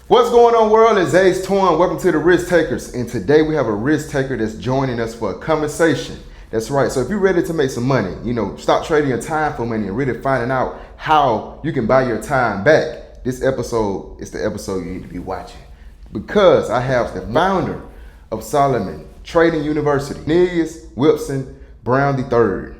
What's going on, world? It's Ace Torn. Welcome to the Risk Takers. And today we have a risk taker that's joining us for a conversation. That's right. So if you're ready to make some money, stop trading your time for money and really finding out how you can buy your time back, this episode is the episode you need to be watching. Because I have the founder of Solomon Trading University, Cornelious Wilson Brown III.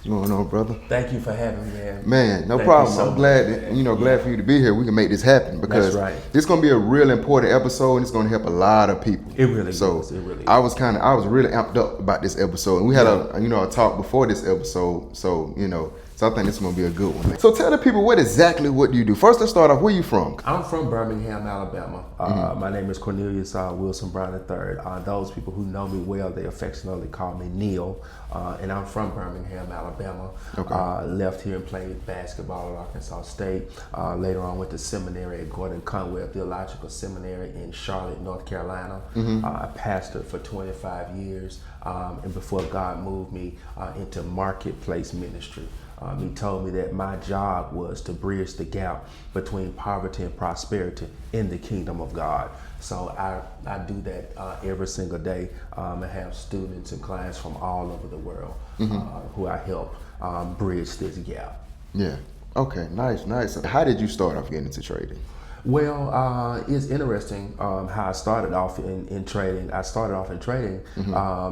What's going on, brother? Thank you for having me, man. Man, no problem. I'm glad that, glad for you to be here. We can make this happen because this is gonna be a real important episode and it's gonna help a lot of people. It really is. It really is. I was really amped up about this episode, and we had a talk before this episode. So I think this is gonna be a good one. So tell the people what do you do? First, let's start off. Where you from? I'm from Birmingham, Alabama. My name is Cornelious Wilson Brown III. Those people who know me well, they affectionately call me Neil. And I'm from Birmingham, Alabama. Okay. Left here and played basketball at Arkansas State. Later on went to seminary at Gordon Conwell Theological Seminary in Charlotte, North Carolina. I pastored for 25 years. And before God moved me into marketplace ministry. He told me that my job was to bridge the gap between poverty and prosperity in the kingdom of God. So I do that every single day. I have students and clients from all over the world who I help bridge this gap. Yeah. Okay. Nice. How did you start off getting into trading? Well, it's interesting how I started off in trading. I started off in trading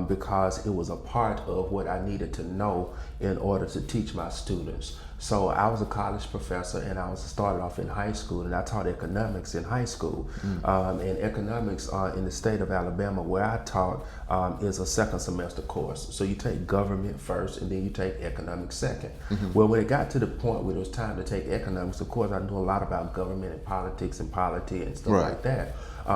because it was a part of what I needed to know in order to teach my students. So I was a college professor and I started off in high school and I taught economics in high school. And economics in the state of Alabama where I taught is a second semester course. So you take government first and then you take economics second. Well, when it got to the point where it was time to take economics, of course I knew a lot about government and politics and polity and stuff like that.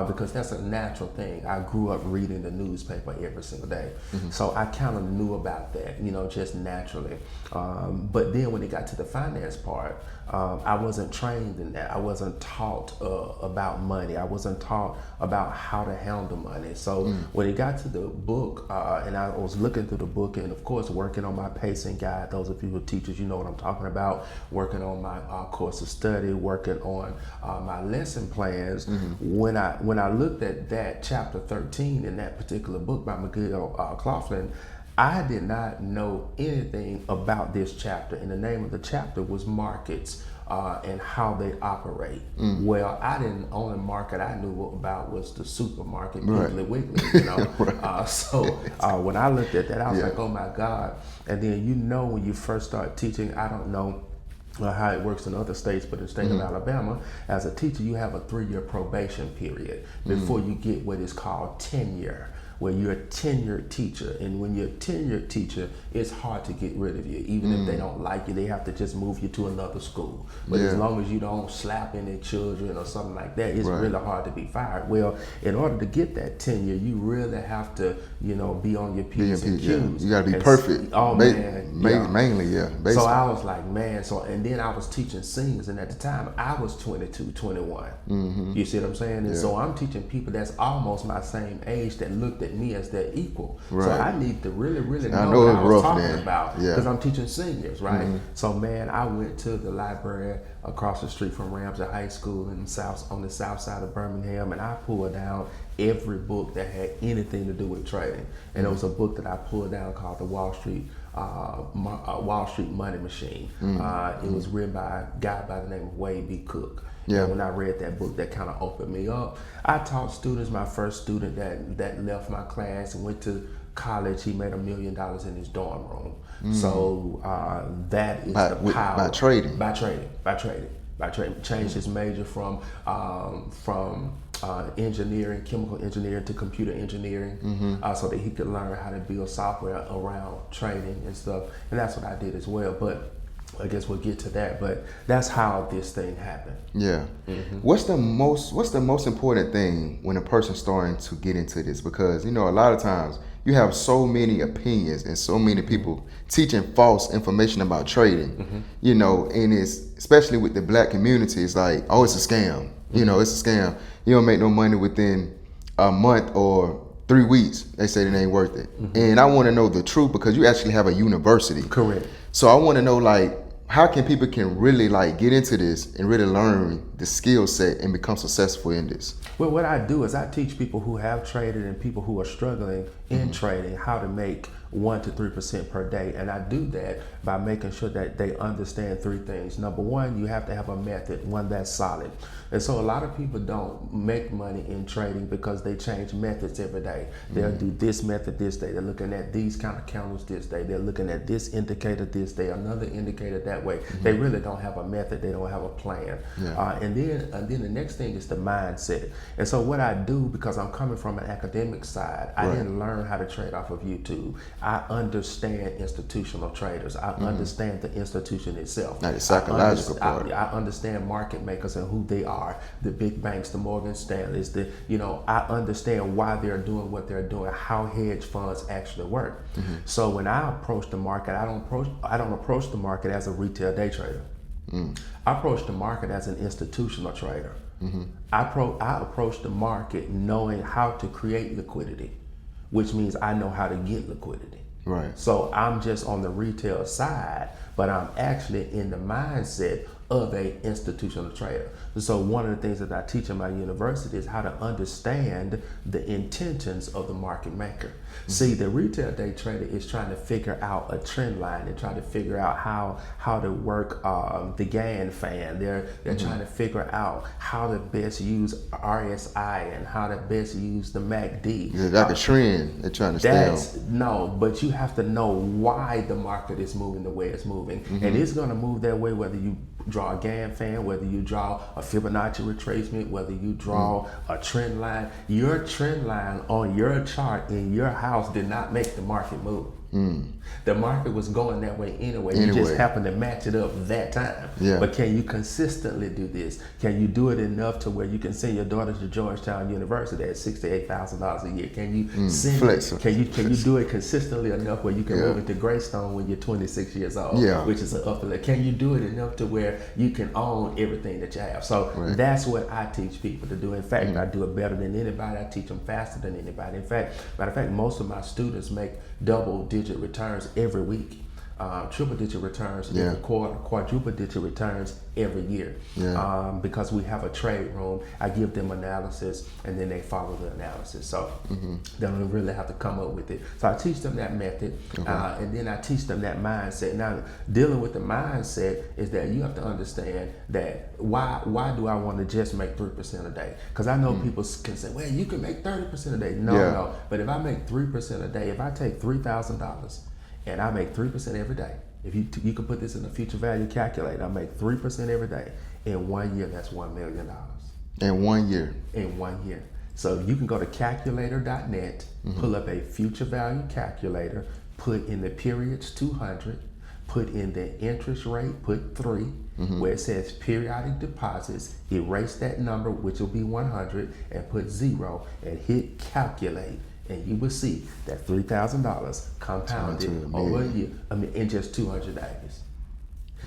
Because that's a natural thing. I grew up reading the newspaper every single day. So I kind of knew about that, just naturally. But then when it got to the finance part, I wasn't trained in that. I wasn't taught about money. I wasn't taught about how to handle money. So when it got to the book, and I was looking through the book and of course working on my pacing guide, those of you who are teachers, you know what I'm talking about, working on my course of study, working on my lesson plans. When I looked at that chapter 13 in that particular book by Miguel Coughlin, I did not know anything about this chapter, and the name of the chapter was markets and how they operate. Well, I didn't. Only market I knew about was the supermarket, Piggly Wiggly. So when I looked at that, I was like, oh my God! And then when you first start teaching, I don't know how it works in other states, but in the state of Alabama, as a teacher, you have a 3-year probation period before you get what is called tenure, where you're a tenured teacher. And when you're a tenured teacher, it's hard to get rid of you. Even if they don't like you, they have to just move you to another school. But as long as you don't slap any children or something like that, it's really hard to be fired. Well, in order to get that tenure, you really have to, be on your P's and Q's. You got to be perfect. Oh, Mainly. Basically. So I was like, man. And then I was teaching seniors, and at the time, I was 22, 21. You see what I'm saying? And so I'm teaching people that's almost my same age that looked at me as their equal. So I need to really know what I was talking about because I'm teaching seniors, right? So man, I went to the library across the street from Ramsey High School on the south side of Birmingham, and I pulled down every book that had anything to do with trading. And it was a book that I pulled down called the Wall Street Money Machine. It was written by a guy by the name of Wade B. Cook. And when I read that book, that kind of opened me up. I taught students. My first student that left my class and went to college, he made $1 million in his dorm room. So that is the power. By trading. Changed his major from engineering, chemical engineering to computer engineering, so that he could learn how to build software around trading and stuff. And that's what I did as well. But I guess we'll get to that, but that's how this thing happened. Yeah. What's the most important thing when a person's starting to get into this? Because a lot of times you have so many opinions and so many people teaching false information about trading. And it's especially with the black community, it's like, oh, it's a scam. It's a scam. You don't make no money within a month or 3 weeks, they say it ain't worth it. And I want to know the truth because you actually have a university. Correct. So I want to know, like, how can people can really like get into this and really learn the skill set and become successful in this? Well, what I do is I teach people who have traded and people who are struggling in trading how to make 1 to 3% per day. And I do that by making sure that they understand 3 things. Number one, you have to have a method, one that's solid. And so a lot of people don't make money in trading because they change methods every day. They'll do this method this day. They're looking at these kind of candles this day. They're looking at this indicator this day, another indicator that way. They really don't have a method. They don't have a plan. And then the next thing is the mindset. And so what I do, because I'm coming from an academic side, I didn't learn how to trade off of YouTube. I understand institutional traders. I understand the institution itself. Like the psychological part. I understand market makers and who they are. The big banks, the Morgan Stanleys, I understand why they're doing what they're doing, how hedge funds actually work. So when I approach the market, I don't approach the market as a retail day trader. I approach the market as an institutional trader. I approach the market knowing how to create liquidity, which means I know how to get liquidity. Right. So I'm just on the retail side, but I'm actually in the mindset of a institutional trader. So one of the things that I teach in my university is how to understand the intentions of the market maker. See, the retail day trader is trying to figure out a trend line and try to figure out how to work the Gann fan. They're trying to figure out how to best use RSI and how to best use the MACD. It's like a trend they're trying to stay on. No, but you have to know why the market is moving the way it's moving. And it's going to move that way whether you draw a Gann fan, whether you draw a Fibonacci retracement, whether you draw a trend line. Your trend line on your chart in your house did not make the market move. The market was going that way anyway. You just happened to match it up that time. But can you consistently do this? Can you do it enough to where you can send your daughter to Georgetown University at $68,000 a year? Can you send can you do it consistently enough where you can move into Greystone when you're 26 years old, which is an upper level? Can you do it enough to where you can own everything that you have? So that's what I teach people to do. In fact, I do it better than anybody. I teach them faster than anybody. In fact, matter of fact, most of my students make double-digit returns every week, triple-digit returns every quarter, quadruple-digit returns every year. Because we have a trade room, I give them analysis, and then they follow the analysis. So they don't really have to come up with it. So I teach them that method, and then I teach them that mindset. Now, dealing with the mindset is that you have to understand that why do I want to just make 3% a day? Because I know people can say, well, you can make 30% a day. No. But if I make 3% a day, if I take $3,000 and I make 3% every day, if you can put this in a future value calculator, I make 3% every day. In 1 year, that's $1 million. In 1 year? In 1 year. So you can go to calculator.net, pull up a future value calculator, put in the periods 200, put in the interest rate, put 3, where it says periodic deposits, erase that number, which will be 100, and put 0, and hit calculate. And you will see that $3,000 compounded over a year, in just 200 days.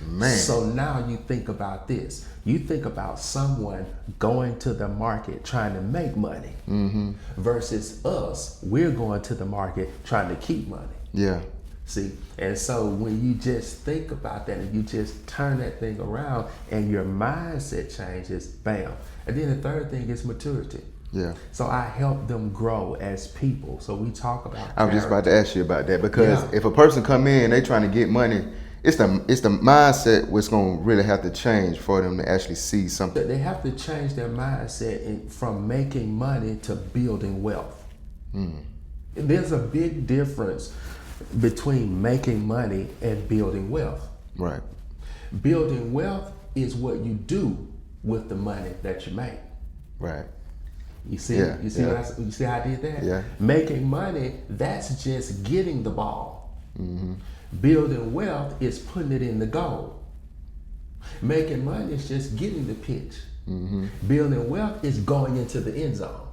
Man. So now you think about this. You think about someone going to the market trying to make money versus us, we're going to the market trying to keep money. See, and so when you just think about that and you just turn that thing around and your mindset changes, bam. And then the third thing is maturity. So I help them grow as people. So we talk about I was just about to ask you about that because if a person come in, they trying to get money, it's the mindset what's going to really have to change for them to actually see something. They have to change their mindset from making money to building wealth. There's a big difference between making money and building wealth. Right. Building wealth is what you do with the money that you make. Right. You see, you see how I did that? Making money, that's just getting the ball. Building wealth is putting it in the goal. Making money is just getting the pitch. Building wealth is going into the end zone.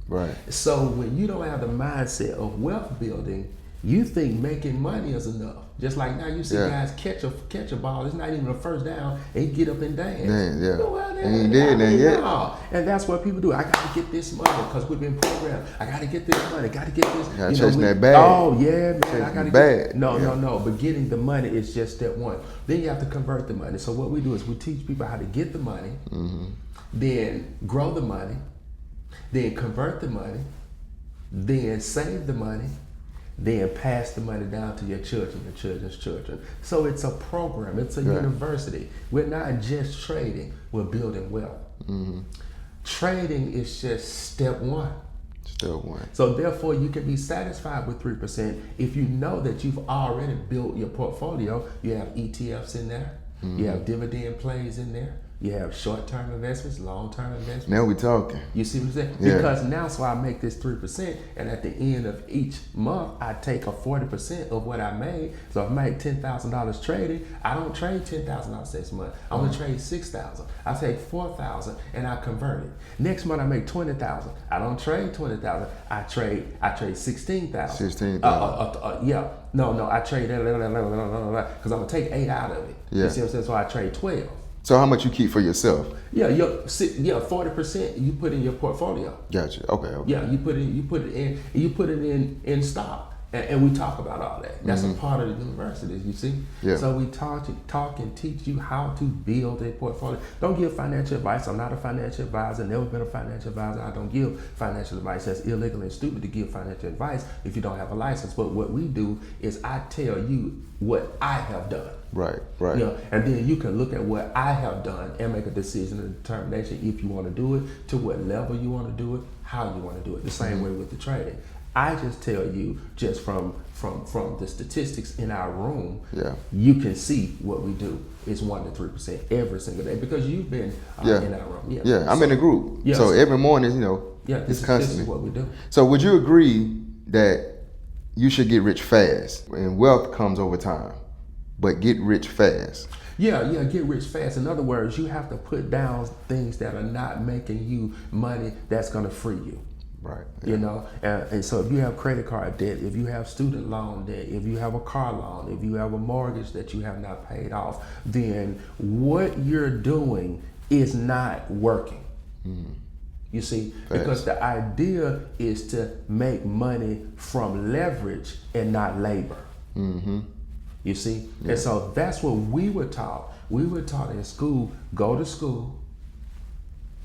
Right. So when you don't have the mindset of wealth building, You think making money is enough. Just like now you see Yeah. guys catch a ball, it's not even a first down, and get up and dance. Man, yeah. Well, And he did that yet. no. And that's what people do. I got to get this money because we've been programmed. I got to get this money. Got to get this. Yeah, chasing that bag. Oh yeah, man. Chasing I got to bag. get. No. But getting the money is just step one. Then you have to convert the money. So what we do is we teach people how to get the money, then grow the money, then convert the money, then save the money, then pass the money down to your children, your children's children. So it's a program, it's a university. We're not just trading, we're building wealth. Trading is just step one. Step one. So therefore you can be satisfied with 3% if you know that you've already built your portfolio. You have ETFs in there, you have dividend plays in there, you have short-term investments, long-term investments. Now we talking. You see what I'm saying? Yeah. Because now, so I make this 3%, and at the end of each month, I take a 40% of what I made. So if I make $10,000 trading, I don't trade $10,000 next month. I'm gonna trade $6,000. I take $4,000 and I convert it. Next month I make $20,000. I don't trade $20,000. I trade $16,000. $16,000. Yeah. No. I trade because I'm gonna take 8 out of it. Yeah. You see what I'm saying? So I trade 12. So how much you keep for yourself? Yeah, 40% you put in your portfolio. Gotcha. Okay. Yeah, you put it in stock, and we talk about all that. That's a part of the university, you see. Yeah. So we talk and teach you how to build a portfolio. Don't give financial advice. I'm not a financial advisor. Never been a financial advisor. I don't give financial advice. That's illegal and stupid to give financial advice if you don't have a license. But what we do is I tell you what I have done. Right. You know, and then you can look at what I have done and make a decision and determination if you want to do it, to what level you want to do it, how you want to do it. The same way with the trading. I just tell you, just from the statistics in our room, you can see what we do is 1 to 3% every single day because you've been in our room. I'm in the group. Yes. So every morning, this it's constantly. This is what we do. So would you agree that you should get rich fast and wealth comes over time, but get rich fast? Yeah, get rich fast. In other words, you have to put down things that are not making you money that's going to free you. Right. You know, and so if you have credit card debt, if you have student loan debt, if you have a car loan, if you have a mortgage that you have not paid off, then what you're doing is not working. You see, because the idea is to make money from leverage and not labor. You see, and so that's what we were taught. We were taught in school: go to school,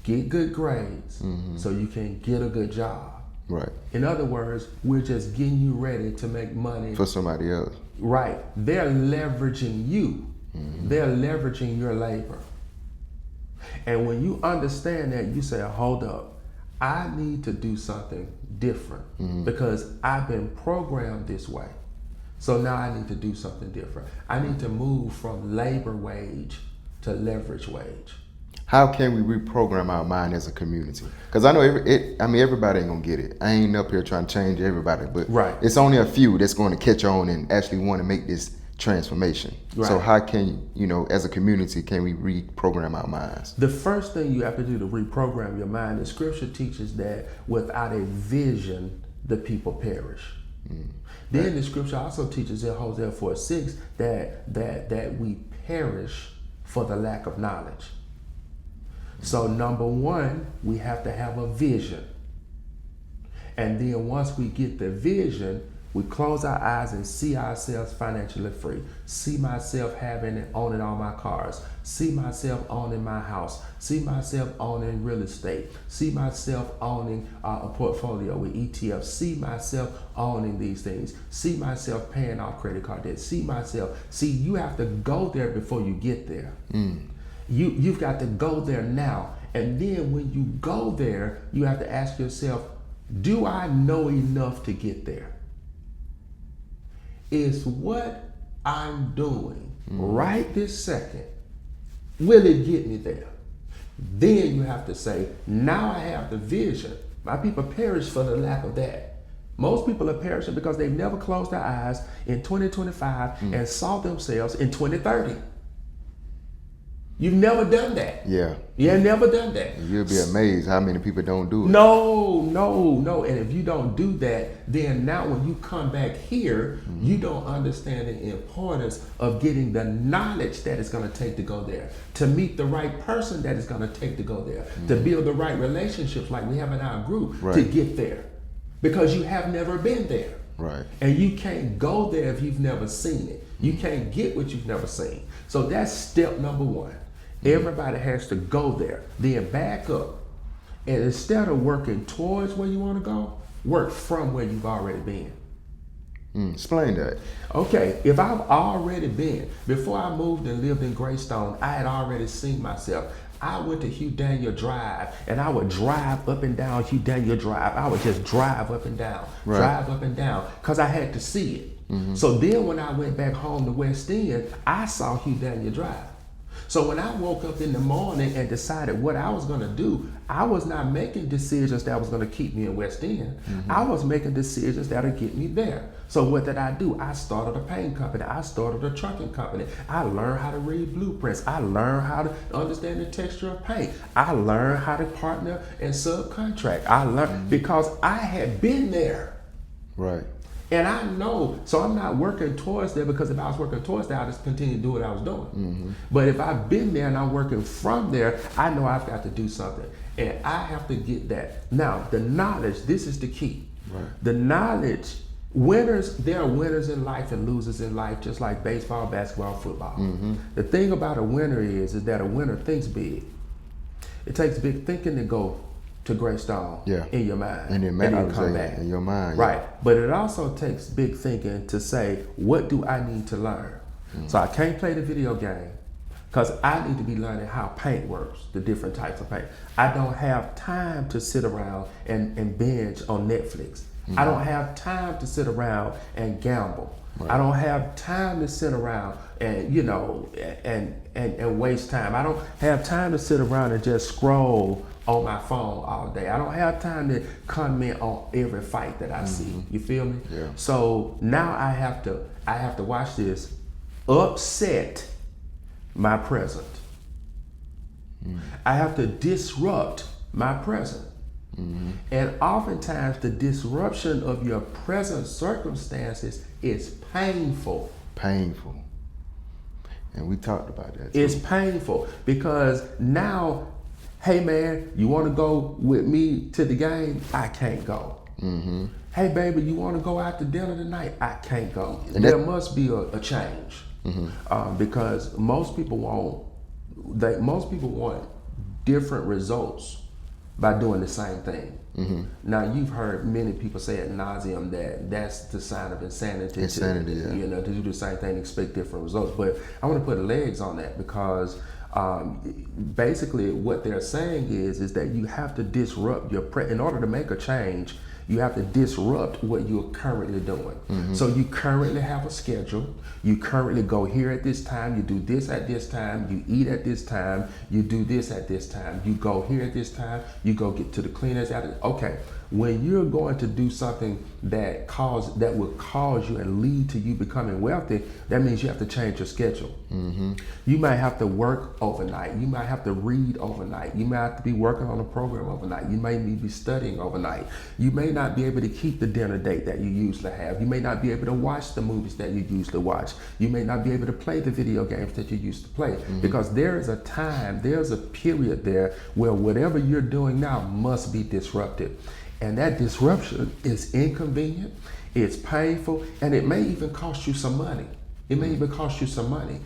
get good grades, so you can get a good job. Right. In other words, we're just getting you ready to make money for somebody else. Right. They're leveraging you. They're leveraging your labor. And when you understand that, you say, hold up, I need to do something different because I've been programmed this way. So now I need to do something different. I need to move from labor wage to leverage wage. How can we reprogram our mind as a community? Because I know everybody ain't gonna get it. I ain't up here trying to change everybody, but it's only a few that's going to catch on and actually want to make this transformation. So how can as a community, can we reprogram our minds? The first thing you have to do to reprogram your mind is Scripture teaches that without a vision, the people perish. Then the Scripture also teaches in Hosea 4:6 that we perish for the lack of knowledge. So number one, we have to have a vision. And then once we get the vision, we close our eyes and see ourselves financially free. See myself having and owning all my cars. See myself owning my house. See myself owning real estate. See myself owning a portfolio with ETFs. See myself owning these things. See myself paying off credit card debt. See, you have to go there before you get there. You've got to go there now. And then when you go there, you have to ask yourself, do I know enough to get there? Is what I'm doing right this second, will it get me there? Then you have to say, now I have the vision. My people perish for the lack of that. Most people are perishing because they've never closed their eyes in 2025 and saw themselves in 2030. You've never done that. Yeah. You have never done that. And you'll be amazed how many people don't do it. No. And if you don't do that, then now when you come back here, you don't understand the importance of getting the knowledge that it's going to take to go there, to meet the right person that it's going to take to go there, to build the right relationships like we have in our group to get there, because you have never been there. Right. And you can't go there if you've never seen it. You can't get what you've never seen. So that's step number one. Everybody has to go there, then back up. And instead of working towards where you want to go, work from where you've already been. Explain that. Okay, if I've already been, before I moved and lived in Greystone, I had already seen myself. I went to Hugh Daniel Drive, and I would drive up and down Hugh Daniel Drive. I would just drive up and down, drive up and down, because I had to see it. So then when I went back home to West End, I saw Hugh Daniel Drive. So when I woke up in the morning and decided what I was going to do, I was not making decisions that was going to keep me in West End. I was making decisions that would get me there. So what did I do? I started a paint company. I started a trucking company. I learned how to read blueprints. I learned how to understand the texture of paint. I learned how to partner and subcontract. I learned because I had been there. Right. And I know, so I'm not working towards that, because if I was working towards that, I'd just continue to do what I was doing. But if I've been there and I'm working from there, I know I've got to do something. And I have to get that. Now, the knowledge, this is the key. Right. The knowledge, winners, there are winners in life and losers in life, just like baseball, basketball, football. The thing about a winner is that a winner thinks big. It takes big thinking to go to Greystone in your mind, and then come back in your mind, right? But it also takes big thinking to say, what do I need to learn? So I can't play the video game because I need to be learning how paint works, the different types of paint. I don't have time to sit around and binge on Netflix. I don't have time to sit around and gamble. Right. I don't have time to sit around and and waste time. I don't have time to sit around and just scroll on my phone all day. I don't have time to comment on every fight that I see. You feel me? Yeah. So now I have to watch this, upset my present. I have to disrupt my present. And oftentimes the disruption of your present circumstances is painful. Painful. And we talked about that too. It's painful because now, hey man, you want to go with me to the game? I can't go. Hey baby, you want to go out to dinner tonight? I can't go. And there must be a change because most people want different results by doing the same thing. Now you've heard many people say ad nauseum that that's the sign of insanity. Insanity, to do the same thing and expect different results. But I want to put legs on that because basically what they're saying is that you have to disrupt in order to make a change, you have to disrupt what you're currently doing. So you currently have a schedule. You currently go here at this time. You do this at this time. You eat at this time. You do this at this time. You go here at this time. You go get to the cleaners at it. Okay. When you're going to do something that will cause you and lead to you becoming wealthy, that means you have to change your schedule. You might have to work overnight. You might have to read overnight. You might have to be working on a program overnight. You may need to be studying overnight. You may not be able to keep the dinner date that you usually have. You may not be able to watch the movies that you used to watch. You may not be able to play the video games that you used to play because there is a time, there's a period there where whatever you're doing now must be disrupted. And that disruption is inconvenient, it's painful, and it may even cost you some money. It may even cost you some money.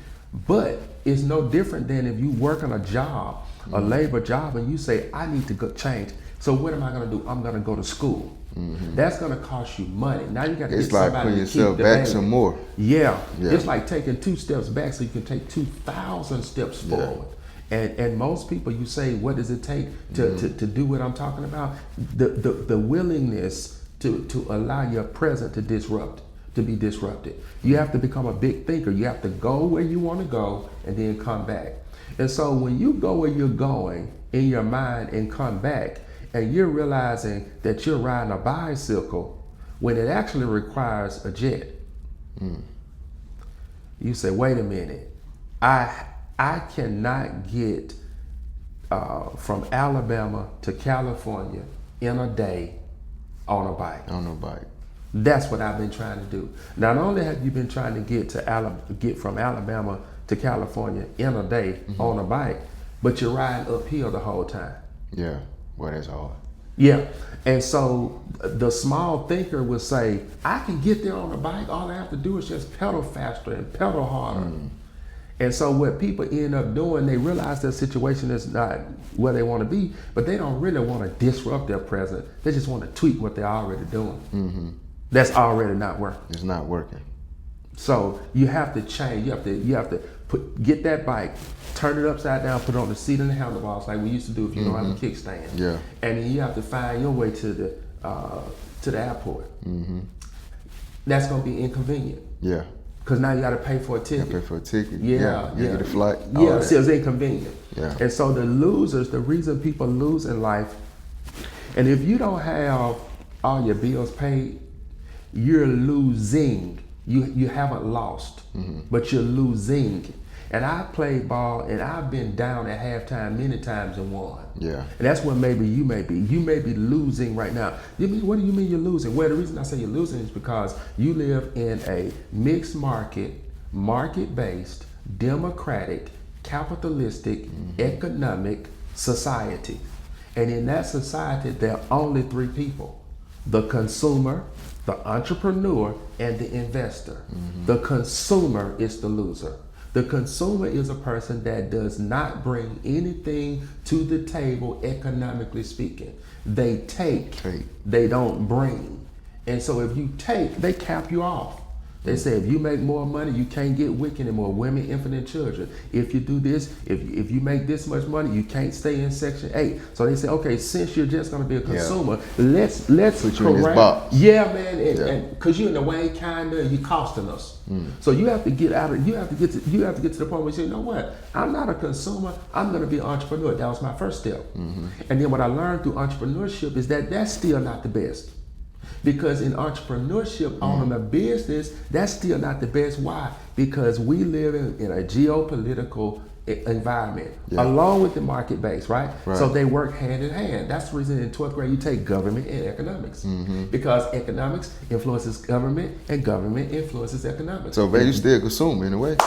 But it's no different than if you work on a job, a labor job, and you say, I need to go change. So what am I gonna do? I'm gonna go to school. That's gonna cost you money. Now you gotta get somebody to keep the baby. It's like putting yourself back some more. Yeah. It's like taking 2 steps back so you can take 2,000 steps forward. And most people, you say, what does it take to do what I'm talking about? The willingness to allow your present to be disrupted. You have to become a big thinker. You have to go where you want to go and then come back. And so when you go where you're going in your mind and come back, and you're realizing that you're riding a bicycle when it actually requires a jet. You say, wait a minute, I I cannot get from Alabama to California in a day on a bike. On a bike. That's what I've been trying to do. Not only have you been trying to get from Alabama to California in a day on a bike, but you're riding uphill the whole time. Yeah, well, that's hard. Yeah, and so the small thinker would say, I can get there on a bike. All I have to do is just pedal faster and pedal harder. And so what people end up doing, they realize their situation is not where they want to be, but they don't really want to disrupt their present. They just want to tweak what they're already doing. That's already not working. It's not working. So you have to change. You have to get that bike, turn it upside down, put it on the seat and the handlebars like we used to do if you know how to kickstand. Yeah. And then you have to find your way to the airport. That's gonna be inconvenient. Yeah. Because now you got to pay for a ticket. Pay for a ticket. Yeah. You get a flight. Yeah, so it's inconvenient. Yeah. And so the losers, the reason people lose in life, and if you don't have all your bills paid, you're losing. You haven't lost, but you're losing. And I played ball, and I've been down at halftime many times and won. Yeah. And that's what maybe you may be. You may be losing right now. What do you mean you're losing? Well, the reason I say you're losing is because you live in a mixed market-based, democratic, capitalistic, economic society. And in that society, there are only three people: the consumer, the entrepreneur, and the investor. The consumer is the loser. The consumer is a person that does not bring anything to the table, economically speaking. They take. They don't bring. And so if you take, they cap you off. They say if you make more money, you can't get WIC anymore, women, infant, and children. If you do this, if you make this much money, you can't stay in Section 8. So they say, okay, since you're just going to be a consumer, let's put you in this box. Yeah, man, and because you're in the way, kinda, you costing us. So you have to get out of. You have to get to the point where you say, you know what? I'm not a consumer. I'm going to be an entrepreneur. That was my first step. And then what I learned through entrepreneurship is that that's still not the best. Because in entrepreneurship, owning a business, that's still not the best. Why? Because we live in a geopolitical environment, along with the market base, right? So they work hand in hand. That's the reason in 12th grade you take government and economics. Because economics influences government and government influences economics. So you still consume in a way.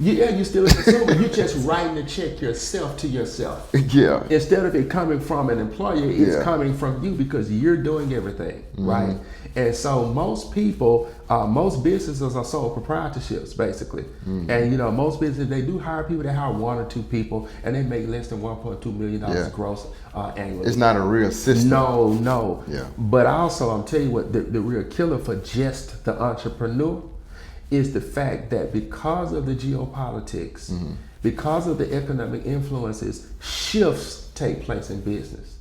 Yeah, you're still a consumer. You're just writing a check yourself to yourself. Yeah. Instead of it coming from an employer, it's coming from you because you're doing everything, right? And so most people, most businesses are sole proprietorships, basically. And most businesses, they do hire people. They hire one or two people, and they make less than $1.2 million gross annually. It's not a real system. No. Yeah. But also, I'm telling you what, the real killer for just the entrepreneur is the fact that because of the geopolitics, because of the economic influences, shifts take place in business.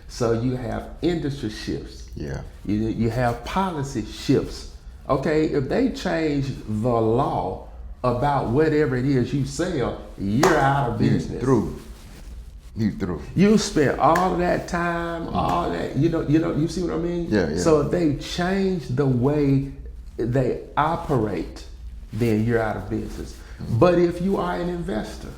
So you have industry shifts. Yeah. You have policy shifts. Okay, if they change the law about whatever it is you sell, you're out of business. You through. You spent all of that time, all that, you see what I mean? Yeah. So if they change the way they operate, then you're out of business. But if you are an investor,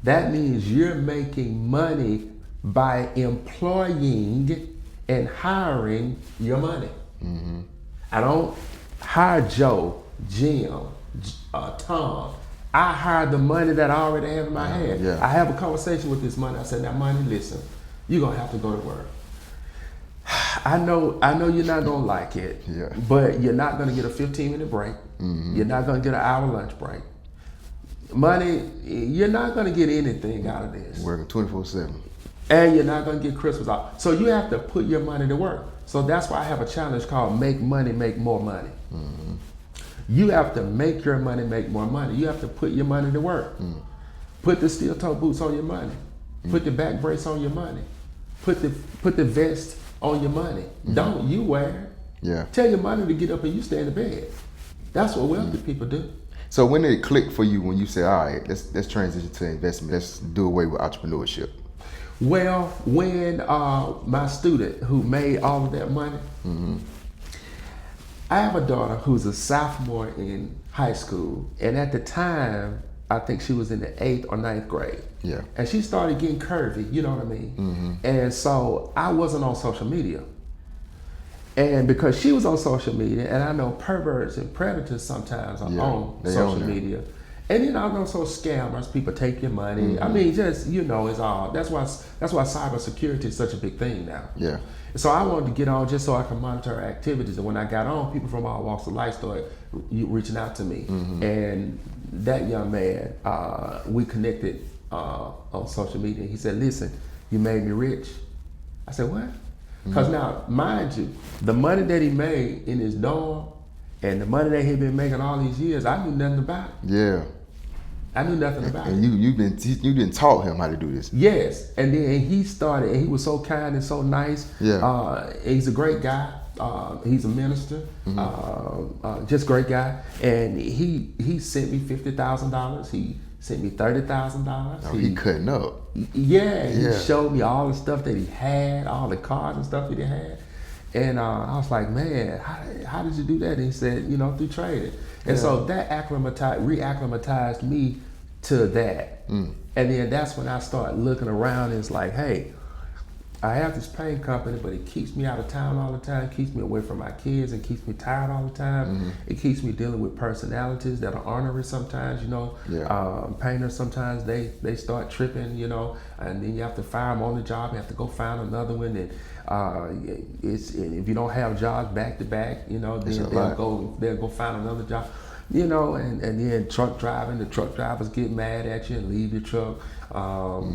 that means you're making money by employing and hiring your money. I don't hire Joe, Jim, Tom. I hire the money that I already have in my hand. I have a conversation with this money. I said, now money, listen, you're gonna have to go to work. I know you're not gonna like it, but you're not gonna get a 15-minute break. You're not gonna get an hour lunch break. Money, you're not gonna get anything out of this. Working 24/7. And you're not gonna get Christmas off. So you have to put your money to work. So that's why I have a challenge called Make Money, Make More Money. You have to make your money make more money. You have to put your money to work. Put the steel toe boots on your money. Put the back brace on your money. Put the vest on your money. Don't you wear it. Tell your money to get up and you stay in the bed. That's what wealthy people do. So when did it click for you when you say, all right, let's transition to investment. Let's do away with entrepreneurship? Well, when my student who made all of that money, I have a daughter who's a sophomore in high school, and at the time, I think she was in the 8th or 9th grade. Yeah. And she started getting curvy, you know what I mean? And so I wasn't on social media. And because she was on social media, and I know perverts and predators sometimes are on social media. And then I know so scammers, people take your money. I mean, just, you know, it's all, that's why cybersecurity is such a big thing now. Yeah. So I wanted to get on just so I could monitor her activities. And when I got on, people from all walks of life started reaching out to me. And that young man, we connected on social media. He said, listen, you made me rich. I said, what? Because now, mind you, the money that he made in his dorm and the money that he'd been making all these years, I knew nothing about it. Yeah. I knew nothing about it. And you didn't taught him how to do this. Yes. And then he started, and he was so kind and so nice. Yeah. He's a great guy. He's a minister. Just great guy. And he sent me $50,000. He sent me $30,000. Oh, he cutting up. Yeah, he showed me all the stuff that he had, all the cars and stuff that he had. And I was like, man, how did you do that? And he said, you know, through trading. And so that re-acclimatized me to that. And then that's when I started looking around and it's like, hey, I have this paint company, but it keeps me out of town all the time, keeps me away from my kids, and keeps me tired all the time. It keeps me dealing with personalities that are ornery sometimes, you know. Painters sometimes they start tripping, you know, and then you have to fire them on the job, you have to go find another one. And if you don't have jobs back to back, you know, then they'll go find another job. You know, and then truck driving, the truck drivers get mad at you and leave your truck.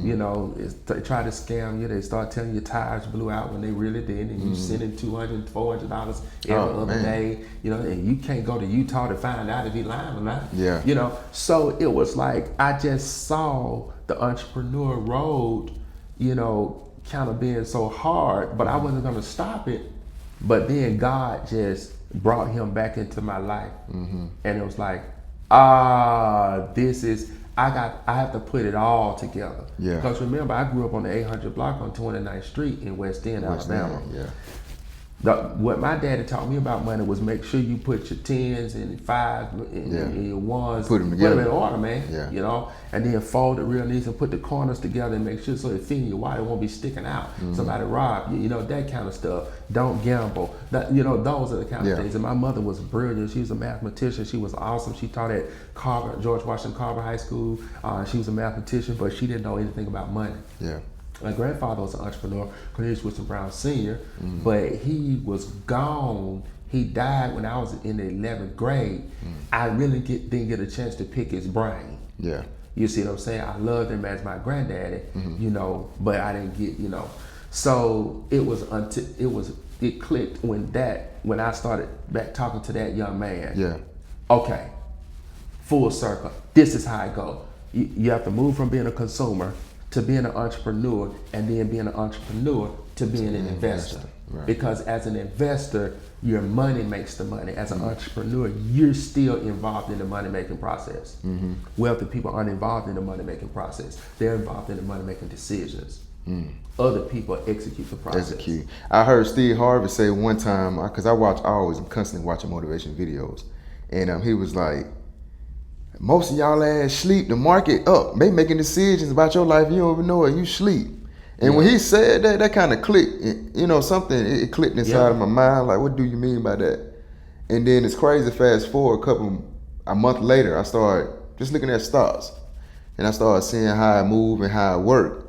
You know, they try to scam you. They start telling you tires blew out when they really didn't, and you sending $200, $400 every other day. You know, and you can't go to Utah to find out if he lying or not. Yeah. You know, so it was like I just saw the entrepreneur road, you know, kind of being so hard, but I wasn't going to stop it. But then God just brought him back into my life, and it was like, this is, I have to put it all together. Yeah. Because remember, I grew up on the 800 block on 29th Street in West End, Alabama. What my daddy taught me about money was make sure you put your 10s and 5s and your 1s, put them in order, man. You know, and then fold it real nice and put the corners together and make sure so it fit your wallet, it won't be sticking out. Somebody rob you, you know, that kind of stuff. Don't gamble. That, you know, those are the kind of things. And my mother was brilliant. She was a mathematician. She was awesome. She taught at George Washington Carver High School. She was a mathematician, but she didn't know anything about money. My grandfather was an entrepreneur, Cornelious Wilson Brown III, but he was gone. He died when I was in the 11th grade. I really didn't get a chance to pick his brain. You see what I'm saying? I loved him as my granddaddy, you know, but I didn't get, you know. So it was until it clicked when I started back talking to that young man. Okay, full circle. This is how it goes. You have to move from being a consumer to being an entrepreneur, and then being an entrepreneur to being an investor. Because as an investor, your money makes the money. As an entrepreneur, you're still involved in the money-making process. Wealthy people aren't involved in the money-making process. They're involved in the money-making decisions. Other people execute the process. I heard Steve Harvey say one time, because I always constantly watching motivation videos, and he was like, most of y'all ass sleep, the market up. They making decisions about your life, you don't even know it, you sleep. And when he said that kind of clicked, you know, something, it clicked inside of my mind, like, what do you mean by that? And then it's crazy, fast forward a month later, I started just looking at stocks. And I started seeing how it moved and how it worked.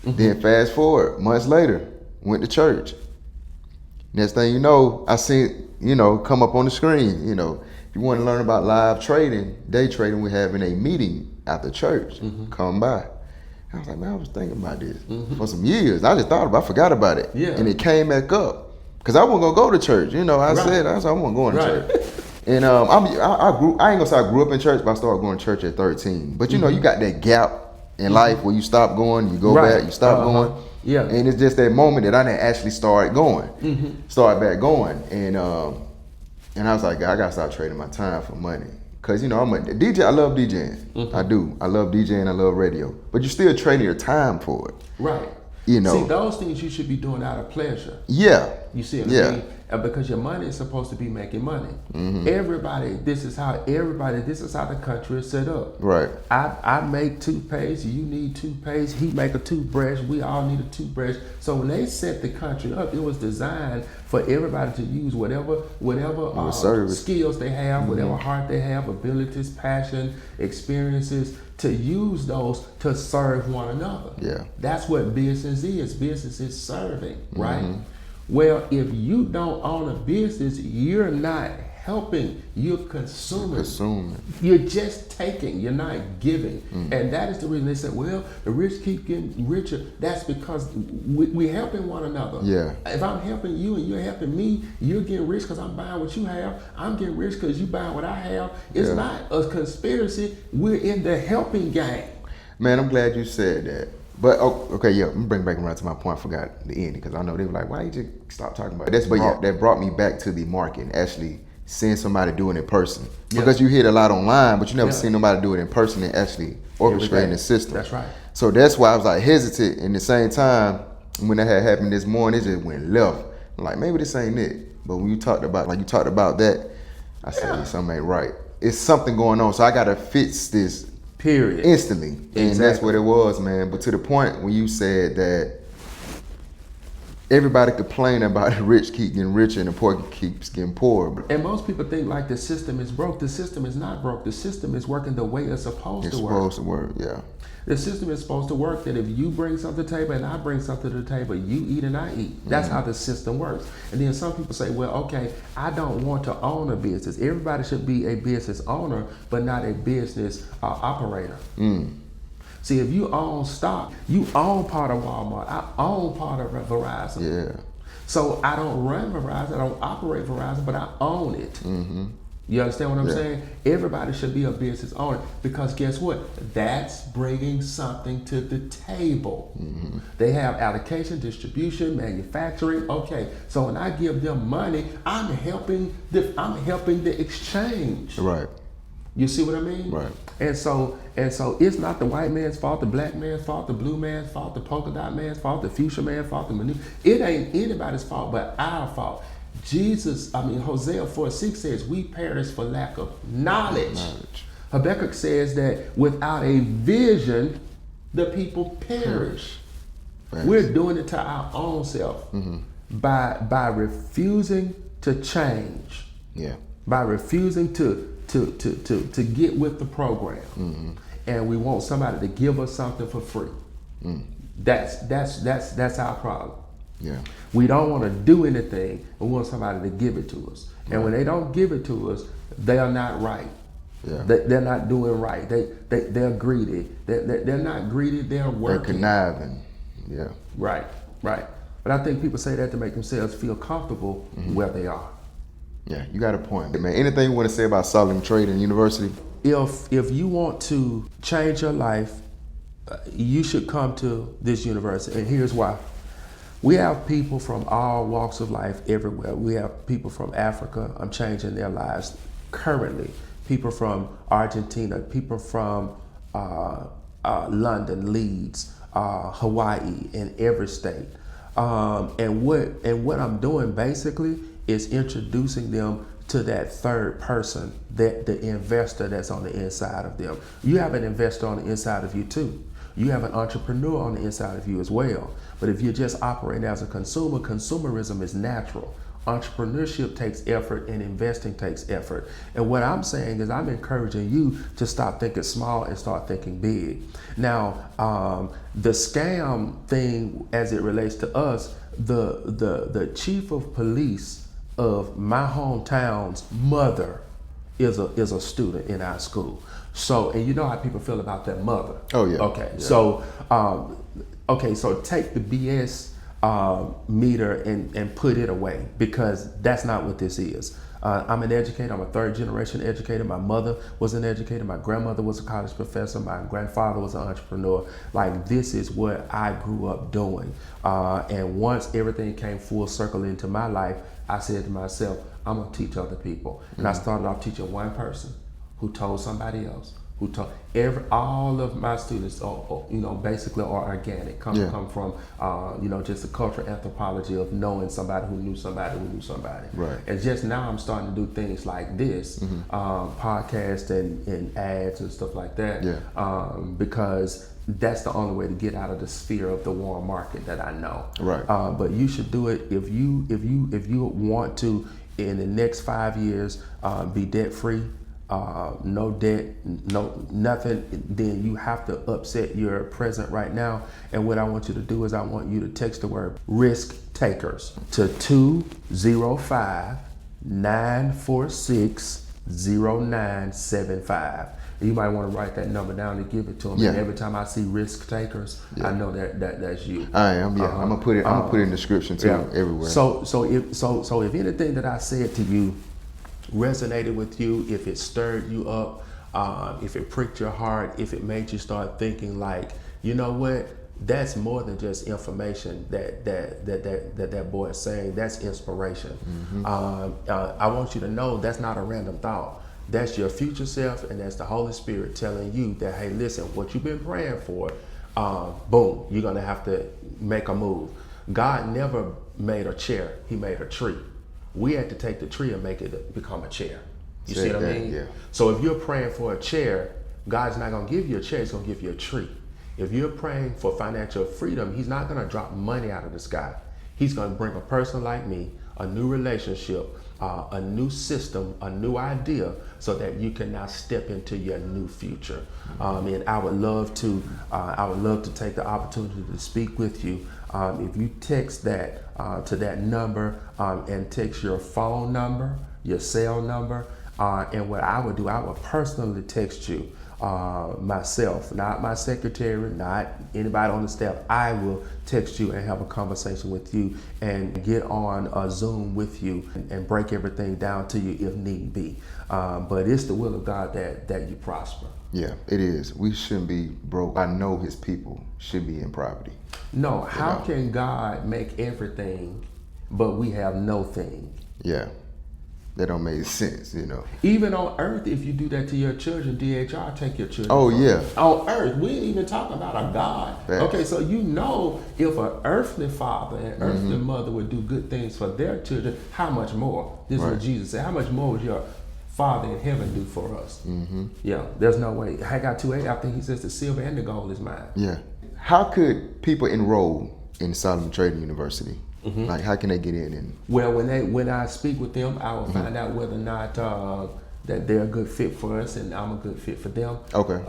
Then fast forward, months later, went to church. Next thing you know, I seen, you know, come up on the screen, you know, if you want to learn about live trading, day trading, we're having a meeting after church. Come by. I was like, man, I was thinking about this for some years. I just thought about it, I forgot about it. And it came back up. Because I wasn't going to go to church. You know, I said I wasn't going to church. And I ain't gonna say I grew up in church, but I started going to church at 13. But you know, you got that gap in life where you stop going, you go back, you stop going. And it's just that moment that I didn't actually start going, start back going. And I was like, I gotta stop trading my time for money. Cause you know, I'm a DJ, I love DJing. I do. I love DJing, I love radio. But you're still trading your time for it. Right. You know. See, those things you should be doing out of pleasure. You see what Yeah. I mean? Because your money is supposed to be making money. Mm-hmm. This is how the country is set up. Right. I make toothpaste, you need toothpaste, he make a toothbrush, we all need a toothbrush. So when they set the country up, it was designed for everybody to use whatever skills they have, whatever heart they have, abilities, passion, experiences, to use those to serve one another. Yeah. That's what business is. Business is serving, right? Well, if you don't own a business, you're not helping, you're consuming. You're just taking, you're not giving. And that is the reason they said, well, the rich keep getting richer. That's because we're helping one another. Yeah. If I'm helping you and you're helping me, you're getting rich because I'm buying what you have. I'm getting rich because you buying what I have. It's not a conspiracy. We're in the helping game. Man, I'm glad you said that. But okay, yeah, I'm bring back around to my point. I forgot the ending because I know they were like, "Why you just stop talking about this?" But yeah, that brought me back to the market, actually seeing somebody do it in person. Because you hear it a lot online, but you never seen nobody do it in person and actually orchestrating the system. That's right. So that's why I was like hesitant. And at the same time, when that had happened this morning, it just went left. I'm like, maybe this ain't it. But when you talked about that, I said something ain't right. It's something going on. So I gotta fix this. Period. Instantly. And Exactly. that's what it was, man. But to the point when you said that everybody complain about the rich keep getting richer and the poor keeps getting poorer. And most people think like the system is broke. The system is not broke. The system is working the way it's supposed to work. It's supposed to work, yeah. The system is supposed to work that if you bring something to the table and I bring something to the table, you eat and I eat. That's how the system works. And then some people say, well, okay, I don't want to own a business. Everybody should be a business owner, but not a business operator. See, if you own stock, you own part of Walmart. I own part of Verizon. Yeah. So I don't run Verizon, I don't operate Verizon, but I own it. You understand what I'm saying? Everybody should be a business owner because guess what? That's bringing something to the table. They have allocation, distribution, manufacturing. Okay, so when I give them money, I'm helping the exchange. Right. You see what I mean? Right. And so it's not the white man's fault, the black man's fault, the blue man's fault, the polka dot man's fault, the fuchsia man's fault, it ain't anybody's fault but our fault. Hosea 4:6 says we perish for lack of knowledge. Habakkuk says that without a vision, the people perish. We're doing it to our own self by refusing to change. Yeah. By refusing to get with the program. And we want somebody to give us something for free. That's our problem. Yeah. We don't want to do anything. We want somebody to give it to us. And when they don't give it to us, they are not right. Yeah. They're not doing right. They're greedy. They're not greedy. They're working. They're conniving. Yeah. Right. But I think people say that to make themselves feel comfortable where they are. Yeah, you got a point. Man, anything you want to say about Solomon Trading University? If you want to change your life, you should come to this university. And here's why. We have people from all walks of life everywhere. We have people from Africa. I'm changing their lives currently. People from Argentina. People from London, Leeds, Hawaii, in every state. And what I'm doing basically is introducing them to that third person, that the investor that's on the inside of them. You have an investor on the inside of you too. You have an entrepreneur on the inside of you as well. But if you're just operating as a consumer, consumerism is natural. Entrepreneurship takes effort and investing takes effort. And what I'm saying is I'm encouraging you to stop thinking small and start thinking big. Now, the scam thing as it relates to us, the chief of police of my hometown's mother is a student in our school. So, and you know how people feel about their mother. Oh yeah. Okay. Yeah. So take the BS meter and put it away, because that's not what this is. I'm an educator. I'm a third generation educator. My mother was an educator. My grandmother was a college professor. My grandfather was an entrepreneur. Like, this is what I grew up doing. And once everything came full circle into my life, I said to myself, I'm gonna teach other people. And I started off teaching one person who told somebody else, who taught all of my students are, basically are organic, come from just the cultural anthropology of knowing somebody who knew somebody who knew somebody. Right. And just now I'm starting to do things like this, podcast and ads and stuff like that. Because that's the only way to get out of the sphere of the warm market that I know. Right. But you should do it if you want to, in the next 5 years, be debt free. No debt, no nothing, then you have to upset your present right now. And what I want you to do is I want you to text the word risk takers to 205-946-0975. You might want to write that number down and give it to them. And every time I see risk takers, I know that's you. I am. Yeah, I'm gonna put it. I'm gonna put it in the description too, everywhere. So if anything that I said to you resonated with you, if it stirred you up, if it pricked your heart, if it made you start thinking like, you know what, that's more than just information that boy is saying. That's inspiration. I want you to know that's not a random thought. That's your future self, and that's the Holy Spirit telling you that, hey, listen, what you've been praying for, boom, you're gonna have to make a move. God never made a chair, he made a tree. We had to take the tree and make it become a chair. You see what I mean? Yeah. So if you're praying for a chair, God's not gonna give you a chair, he's gonna give you a tree. If you're praying for financial freedom, he's not gonna drop money out of the sky. He's gonna bring a person like me, a new relationship, a new system, a new idea, so that you can now step into your new future. And I would love to take the opportunity to speak with you. If you text that to that number and text your phone number, your cell number, and what I would do, I would personally text you myself, not my secretary, not anybody on the staff. I will text you and have a conversation with you and get on a Zoom with you and break everything down to you if need be. But it's the will of God that you prosper. Yeah, it is. We shouldn't be broke. I know his people should be in poverty. No, how can God make everything, but we have no thing? Yeah, that don't make sense, Even on earth, if you do that to your children, DHR take your children. Oh, yeah. On earth, we ain't even talking about a God. Okay, so if an earthly father and earthly mother would do good things for their children, how much more? This is what Jesus said. How much more would your Father in heaven do for us? Yeah, there's no way. Haggai 2:8, I think he says the silver and the gold is mine. Yeah. How could people enroll in Solomon Trading University? Like, how can they get in? And well, when I speak with them, I will find out whether or not that they're a good fit for us and I'm a good fit for them. Okay.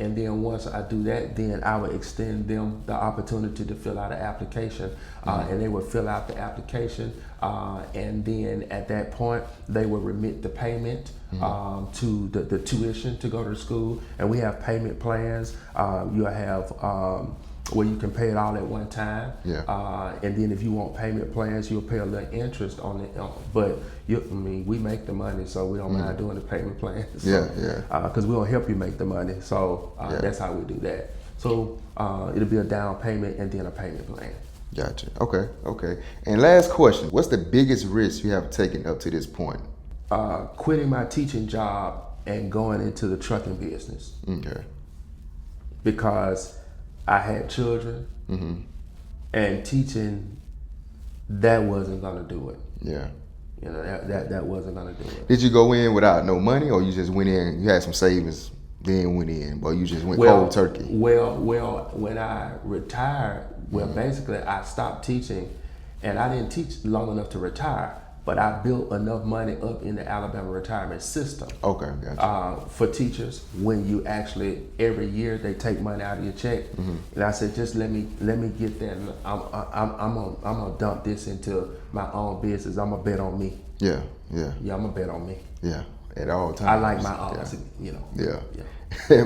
And then once I do that, then I will extend them the opportunity to fill out an application, and they will fill out the application, and then at that point they will remit the payment to the tuition to go to school. And we have payment plans. You'll have where you can pay it all at one time. And then if you want payment plans, you'll pay a little interest on it. But we make the money, so we don't mind doing the payment plans. So, because we'll help you make the money. So that's how we do that. So it'll be a down payment and then a payment plan. Gotcha. Okay. And last question: what's the biggest risk you have taken up to this point? Quitting my teaching job and going into the trucking business. Okay. Because I had children, and teaching, that wasn't gonna do it. Yeah. That wasn't gonna do it. Did you go in without no money, or you just went in, you had some savings, then went in, but you just went cold turkey? Well, when I retired, basically I stopped teaching, and I didn't teach long enough to retire. But I built enough money up in the Alabama retirement system. Okay, gotcha. For teachers, when you actually every year they take money out of your check, and I said, just let me get that. And I'm gonna dump this into my own business. I'm gonna bet on me. Yeah. I'm gonna bet on me. Yeah, at all times. I like my odds. Yeah.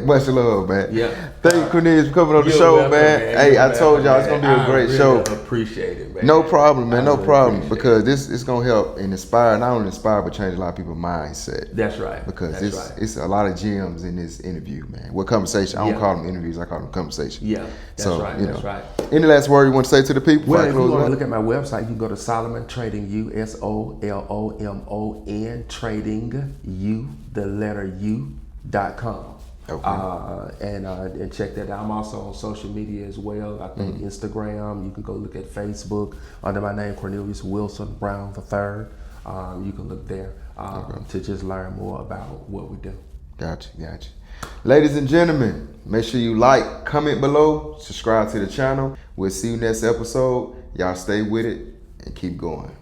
Much love, man. Yeah. Thank you, Cornelious, for coming on the show, man. Hey, I told y'all it's gonna be a great show. Appreciate it, man. No problem, man. No problem. Because this is gonna help and inspire, not only inspire, but change a lot of people's mindset. That's right. Because it's a lot of gems in this interview, man. What conversation? I don't call them interviews. I call them conversations. Yeah. That's right. That's right. Any last word you want to say to the people? Well, if you want to look at my website, you can go to Solomon Trading U, SOLOMON Trading U, the letter U.com. Okay. And check that out. I'm also on social media as well. I think Instagram. You can go look at Facebook under my name, Cornelious Wilson Brown III. You can look there to just learn more about what we do. Gotcha. Ladies and gentlemen, make sure you like, comment below, subscribe to the channel. We'll see you next episode. Y'all stay with it and keep going.